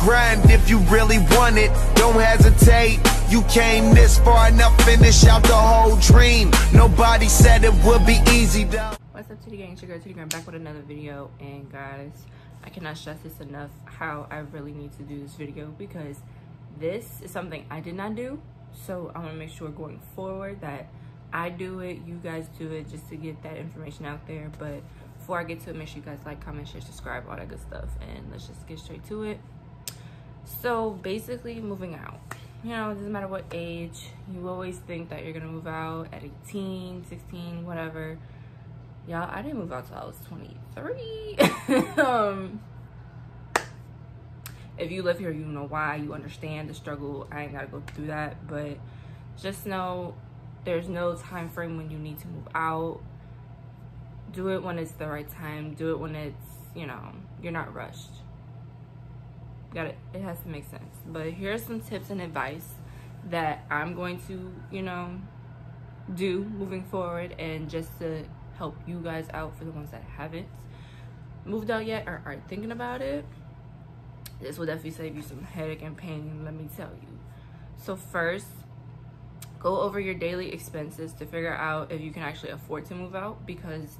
grind if you really want it. Don't hesitate. You came this far, now finish out the whole dream. Nobody said it would be easy though. What's up, Titty Gang? It's your girl Titty Gang, back with another video. And guys, I cannot stress this enough how I really need to do this video, because this is something I did not do. So I want to make sure going forward that I do it, you guys do it, just to get that information out there. But before I get to it, make sure you guys like, comment, share, subscribe, all that good stuff. And let's just get straight to it. So basically, moving out. You know, it doesn't matter what age. You always think that you're gonna move out at 18, 16, whatever. Y'all, I didn't move out till I was 23. If you live here, you know why. You understand the struggle. I ain't gotta go through that. But just know there's no time frame when you need to move out. Do it when it's the right time. Do it when it's, you know, you're not rushed. Got it? It has to make sense. But here's some tips and advice that I'm going to, you know, do moving forward, and just to help you guys out for the ones that haven't moved out yet or are thinking about it. This will definitely save you some headache and pain, let me tell you. So first, go over your daily expenses to figure out if you can actually afford to move out, because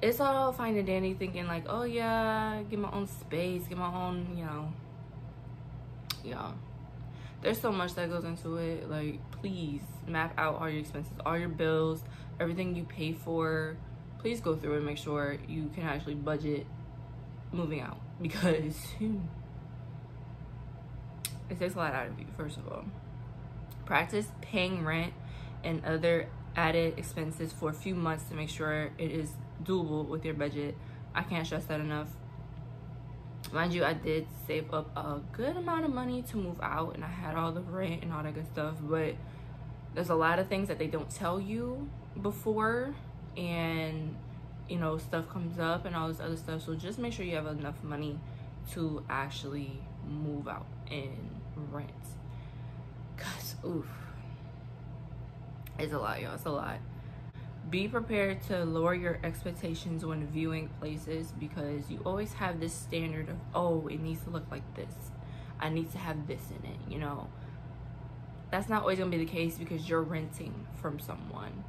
it's all fine and dandy thinking like, oh yeah, get my own space, get my own, you know. There's so much that goes into it. Like, please map out all your expenses, all your bills, everything you pay for. Please go through and make sure you can actually budget moving out, because it takes a lot out of you. First of all, practice paying rent and other added expenses for a few months to make sure it is doable with your budget. I can't stress that enough. Mind you, I did save up a good amount of money to move out, and I had all the rent and all that good stuff, but there's a lot of things that they don't tell you before, and you know, stuff comes up and all this other stuff. So just make sure you have enough money to actually move out and rent, cause oof, it's a lot, y'all. It's a lot. Be prepared to lower your expectations when viewing places, because you always have this standard of, oh, it needs to look like this, I need to have this in it. You know, that's not always gonna be the case, because you're renting from someone.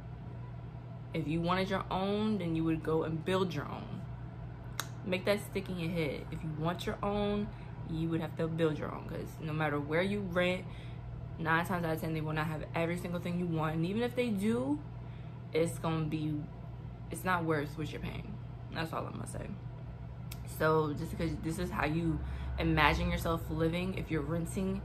If you wanted your own, then you would go and build your own. Make that stick in your head. If you want your own, you would have to build your own, because no matter where you rent, 9 times out of 10 they will not have every single thing you want, and even if they do, it's not worth what you're paying. That's all I'm gonna say. So just because this is how you imagine yourself living, if you're renting,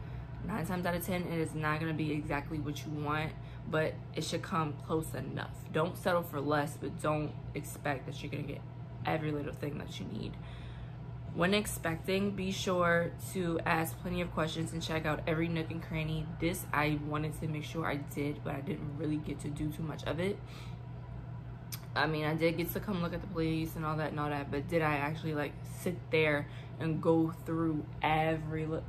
9 times out of 10 it is not gonna be exactly what you want, but it should come close enough. Don't settle for less, but don't expect that you're gonna get every little thing that you need. When expecting, be sure to ask plenty of questions and check out every nook and cranny. This I wanted to make sure I did, but I didn't really get to do too much of it. I mean, I did get to come look at the place and all that, but did I actually like sit there and go through every no,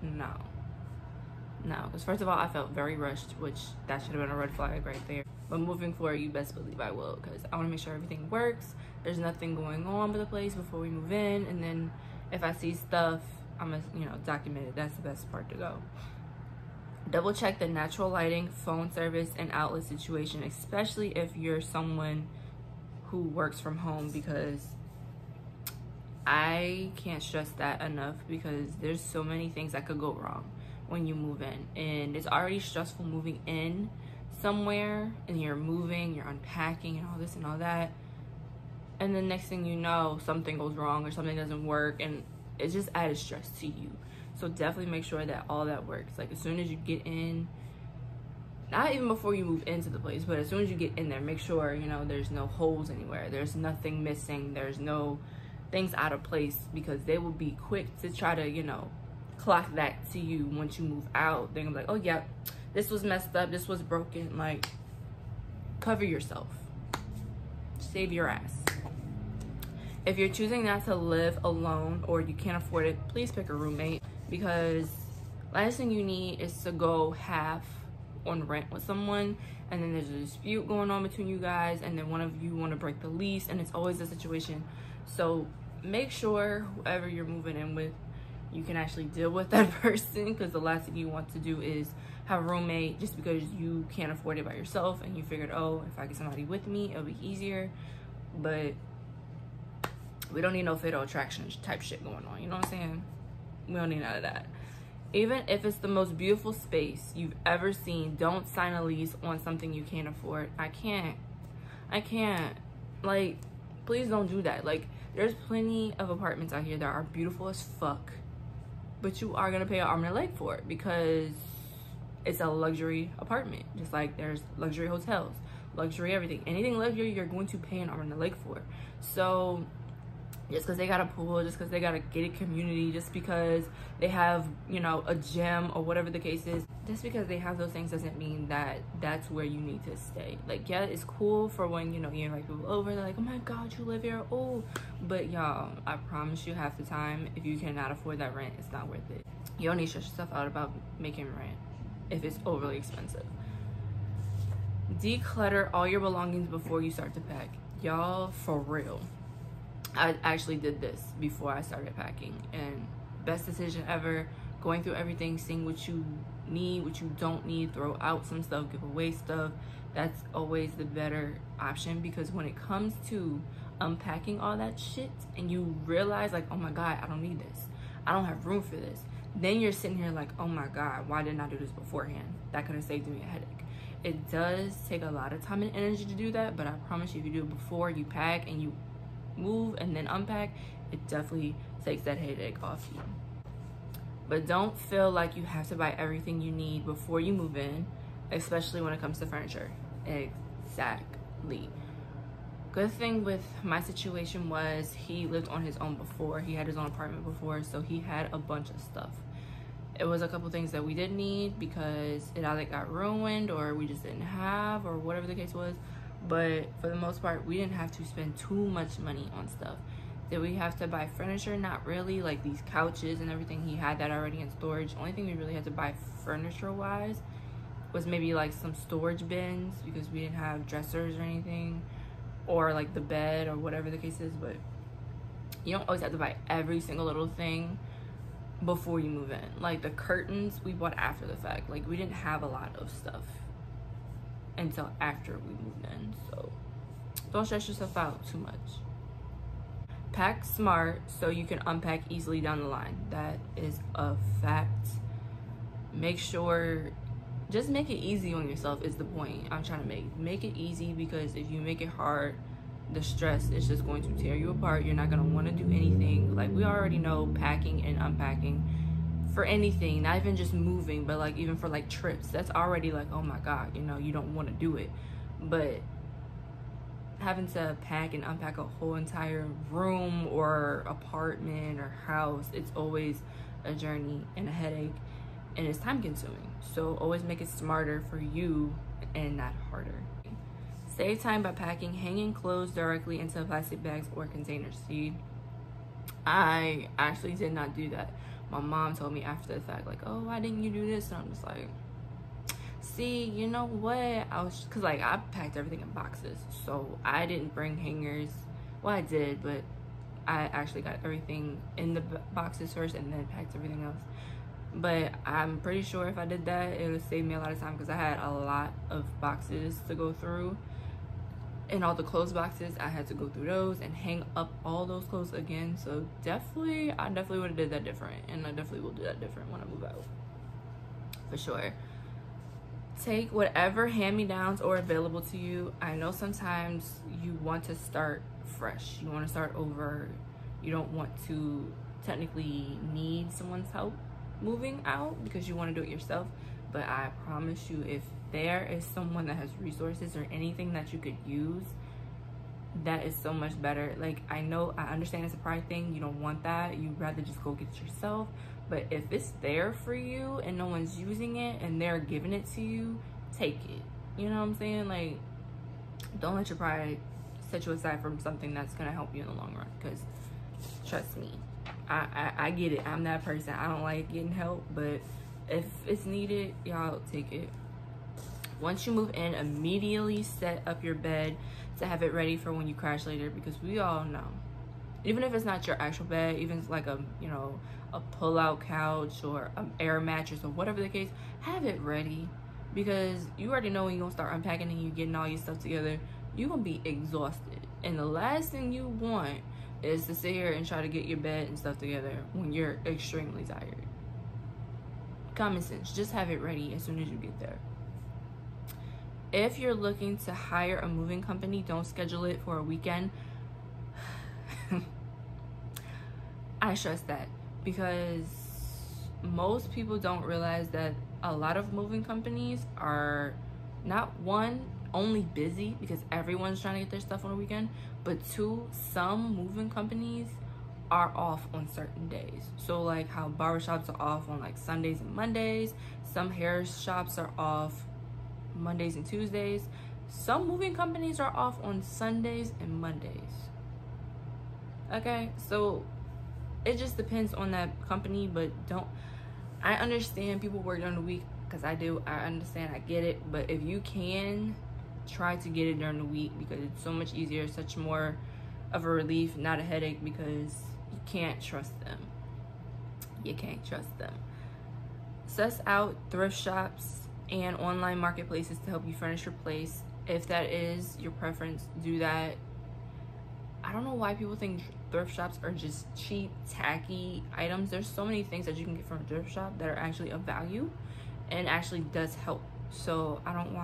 because first of all, I felt very rushed, which that should have been a red flag right there. But moving forward, you best believe I will, because I want to make sure everything works, there's nothing going on with the place before we move in, and then if I see stuff, I'm gonna, you know, document it. That's the best part to go. Double check the natural lighting, phone service, and outlet situation, especially if you're someone who works from home, because I can't stress that enough, because there's so many things that could go wrong when you move in, and it's already stressful moving in somewhere, and you're moving, you're unpacking and all this and all that, and the next thing you know, something goes wrong or something doesn't work, and it's just added stress to you. So definitely make sure that all that works. Like, as soon as you get in, not even before you move into the place, but as soon as you get in there, make sure, you know, there's no holes anywhere, there's nothing missing, there's no things out of place, because they will be quick to try to, you know, clock that to you once you move out. They're gonna be like, oh yeah, this was messed up, this was broken. Like, cover yourself, save your ass. If you're choosing not to live alone or you can't afford it, please pick a roommate, because last thing you need is to go half on rent with someone, and then there's a dispute going on between you guys, and then one of you want to break the lease, and it's always a situation. So make sure whoever you're moving in with you can actually deal with that person, because the last thing you want to do is have a roommate just because you can't afford it by yourself and you figured, oh, if I get somebody with me, it'll be easier. But we don't need no fatal attraction type shit going on, you know what I'm saying? We don't need none of that. Even if it's the most beautiful space you've ever seen, don't sign a lease on something you can't afford. I can't. Like, please don't do that. Like, there's plenty of apartments out here that are beautiful as fuck, but you are gonna pay an arm and a leg for it because it's a luxury apartment. Just like there's luxury hotels, luxury everything. Anything luxury, you're going to pay an arm and a leg for. So just because they got a pool, just because they got a gated community, just because they have, you know, a gym or whatever the case is, just because they have those things doesn't mean that that's where you need to stay. Like, yeah, it's cool for when, you know, you invite people over, they're like, oh my God, you live here, oh. But y'all, I promise you, half the time, if you cannot afford that rent, it's not worth it. You don't need to stress yourself out about making rent if it's overly expensive. Declutter all your belongings before you start to pack. Y'all, for real. I actually did this before I started packing, and best decision ever. Going through everything, seeing what you need, what you don't need, throw out some stuff, give away stuff. That's always the better option, because when it comes to unpacking all that shit and you realize like, oh my God, I don't need this, I don't have room for this, then you're sitting here like, oh my God, why didn't I do this beforehand? That could have saved me a headache. It does take a lot of time and energy to do that, but I promise you, if you do it before you pack and you move and then unpack, it definitely takes that headache off you. But don't feel like you have to buy everything you need before you move in, especially when it comes to furniture. Exactly. Good thing with my situation was he lived on his own before. He had his own apartment before, so he had a bunch of stuff. It was a couple things that we didn't need because it either got ruined or we just didn't have, or whatever the case was. But for the most part, we didn't have to spend too much money on stuff. Did we have to buy furniture? Not really. Like these couches and everything, he had that already in storage. Only thing we really had to buy furniture wise was maybe like some storage bins, because we didn't have dressers or anything, or like the bed or whatever the case is. But you don't always have to buy every single little thing before you move in. Like the curtains we bought after the fact. Like we didn't have a lot of stuff until after we moved in, so don't stress yourself out too much. Pack smart so you can unpack easily down the line. That is a fact. Make sure, just make it easy on yourself is the point I'm trying to make it easy, because if you make it hard, the stress is just going to tear you apart. You're not going to want to do anything. Like we already know, packing and unpacking for anything, not even just moving, but like even for like trips, that's already like, oh my God, you know, you don't want to do it. But having to pack and unpack a whole entire room or apartment or house, it's always a journey and a headache, and it's time consuming. So always make it smarter for you and not harder. Save time by packing hanging clothes directly into plastic bags or containers. See, I actually did not do that. My mom told me after the fact, like, oh, why didn't you do this? And I'm just like, see, you know what? Cause like I packed everything in boxes, so I didn't bring hangers. Well, I did, but I actually got everything in the boxes first and then packed everything else. But I'm pretty sure if I did that, it would save me a lot of time, because I had a lot of boxes to go through. And all the clothes boxes, I had to go through those and hang up all those clothes again. So I definitely would have did that different, and I definitely will do that different when I move out, for sure. Take whatever hand-me-downs are available to you. I know sometimes you want to start fresh, you want to start over, you don't want to technically need someone's help moving out because you want to do it yourself. But I promise you, if there is someone that has resources or anything that you could use, that is so much better. Like, I understand it's a pride thing, you don't want that, you'd rather just go get it yourself. But if it's there for you and no one's using it and they're giving it to you, take it. You know what I'm saying? Like, don't let your pride set you aside from something that's gonna help you in the long run. Because trust me, I get it. I'm that person. I don't like getting help, but if it's needed, y'all take it. Once you move in, immediately set up your bed to have it ready for when you crash later, because we all know Even if it's not your actual bed, even if it's like a, you know, a pull-out couch or an air mattress or whatever the case, have it ready, because you already know when you're gonna start unpacking and you're getting all your stuff together, you're gonna be exhausted. And the last thing you want is to sit here and try to get your bed and stuff together when you're extremely tired. Common sense, just have it ready as soon as you get there. If you're looking to hire a moving company, don't schedule it for a weekend. I stress that because most people don't realize that a lot of moving companies are not, one, only busy because everyone's trying to get their stuff on the weekend, but two, some moving companies are off on certain days. So like how barbershops are off on like Sundays and Mondays, some hair shops are off Mondays and Tuesdays, some moving companies are off on Sundays and Mondays. Okay, so it just depends on that company, but I understand people work during the week, because I do, I understand, I get it, but if you can, try to get it during the week, because it's so much easier, such more of a relief, not a headache, because you can't trust them. You can't trust them. Suss out thrift shops and online marketplaces to help you furnish your place. If that is your preference, do that. I don't know why people think thrift shops are just cheap, tacky items. There's so many things that you can get from a thrift shop that are actually of value and actually does help. So I don't know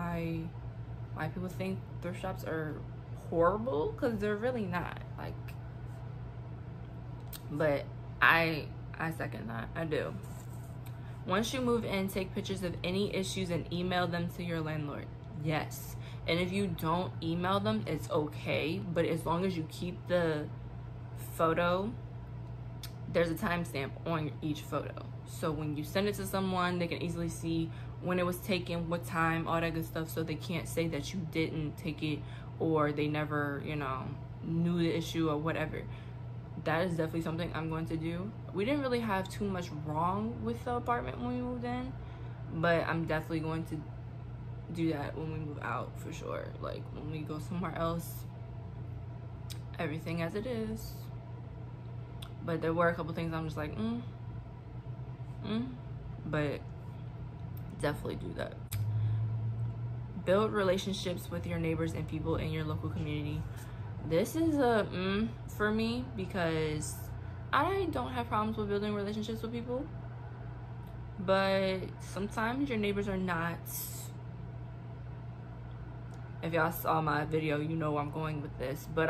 why people think thrift shops are horrible, because they're really not. Like, but I second that. I do. Once you move in, take pictures of any issues and email them to your landlord. Yes. And if you don't email them, it's okay, but as long as you keep the photo, there's a timestamp on each photo. So when you send it to someone, they can easily see when it was taken, what time, all that good stuff, so they can't say that you didn't take it or they never, you know, knew the issue or whatever. That is definitely something I'm going to do. We didn't really have too much wrong with the apartment when we moved in, but I'm definitely going to do that when we move out for sure. Like when we go somewhere else, everything as it is. But there were a couple things I'm just like, but definitely do that. Build relationships with your neighbors and people in your local community. This is a for me, because I don't have problems with building relationships with people, but sometimes your neighbors are not. If y'all saw my video, you know where I'm going with this, but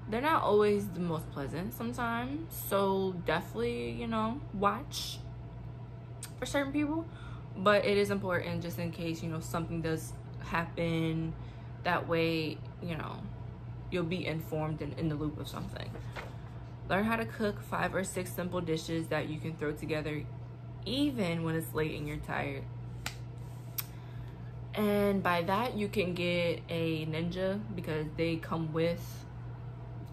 they're not always the most pleasant sometimes. So definitely, you know, watch for certain people, but it is important just in case, you know, something does happen. That way, you know, you'll be informed and in the loop of something. Learn how to cook 5 or 6 simple dishes that you can throw together even when it's late and you're tired. And by that, you can get a Ninja, because they come with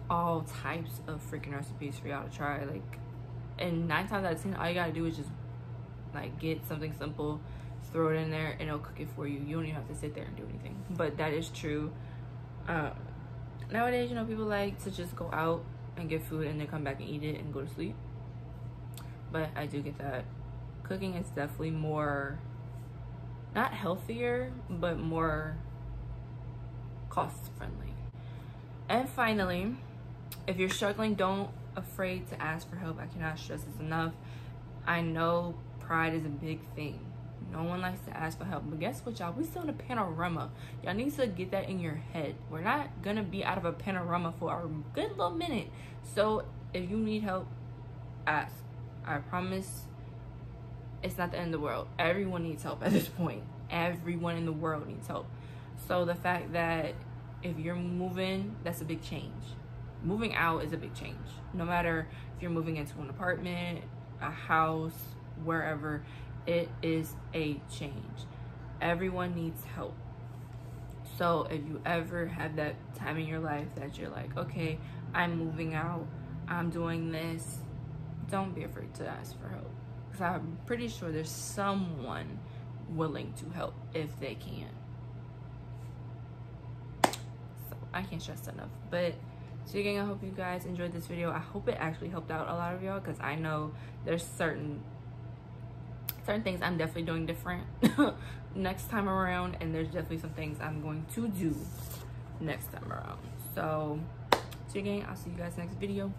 all types of freaking recipes for y'all to try. Like, and 9 times out of 10, all you gotta do is just like get something simple, throw it in there, and it'll cook it for you. You don't even have to sit there and do anything. But that is true. Nowadays, you know, people like to just go out and get food and then come back and eat it and go to sleep. But I do get that. Cooking is definitely more, not healthier, but more cost friendly. And finally, if you're struggling, don't afraid to ask for help. I cannot stress this enough. I know pride is a big thing. No one likes to ask for help, but guess what, y'all? We still in a panorama. Y'all need to get that in your head. We're not gonna be out of a panorama for a good little minute. So if you need help, ask. I promise it's not the end of the world. Everyone needs help at this point. Everyone in the world needs help. So the fact that if you're moving, that's a big change. Moving out is a big change. No matter if you're moving into an apartment, a house, wherever, it is a change. Everyone needs help. So if you ever have that time in your life that you're like, okay, I'm moving out, I'm doing this, don't be afraid to ask for help, because I'm pretty sure there's someone willing to help if they can. So I can't stress that enough. But So again, I hope you guys enjoyed this video. I hope it actually helped out a lot of y'all, because I know there's certain things I'm definitely doing different next time around, and there's definitely some things I'm going to do next time around. So again, I'll see you guys next video.